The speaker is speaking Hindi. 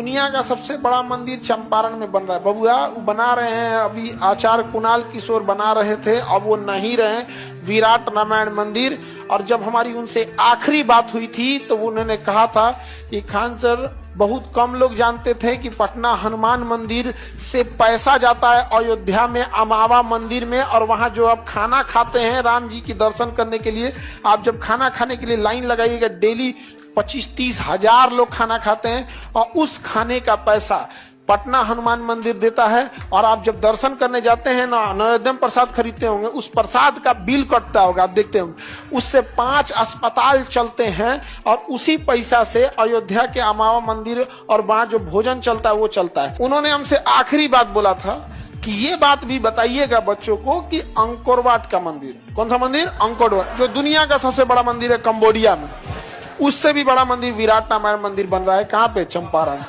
दुनिया का सबसे बड़ा मंदिर चंपारण में बन रहा है बबुआ। वो बना रहे हैं, अभी आचार्य कुणाल किशोर बना रहे थे, अब वो नहीं रहे। विराट रामायण मंदिर। और जब हमारी उनसे आखिरी बात हुई थी तो उन्होंने कहा था कि खान सर, बहुत कम लोग जानते थे कि पटना हनुमान मंदिर से पैसा जाता है अयोध्या में अमावा मंदिर में, और वहां जो आप खाना खाते हैं राम जी की दर्शन करने के लिए, आप जब खाना खाने के लिए लाइन लगाइएगा, डेली 25-30 हजार लोग खाना खाते हैं, और उस खाने का पैसा पटना हनुमान मंदिर देता है। और आप जब दर्शन करने जाते हैं ना, नैवेद्यम प्रसाद खरीदते होंगे, उस प्रसाद का बिल कटता होगा, आप देखते होंगे, उससे 5 अस्पताल चलते हैं, और उसी पैसा से अयोध्या के अमावा मंदिर और वहां जो भोजन चलता है वो चलता है। उन्होंने हमसे आखिरी बात बोला था कि ये बात भी बताइएगा बच्चों को कि अंकोर वाट का मंदिर, कौन सा मंदिर? अंकोर वाट, जो दुनिया का सबसे बड़ा मंदिर है कंबोडिया में, उससे भी बड़ा मंदिर विराट रामायण मंदिर बन रहा है। कहाँ पे? चंपारण।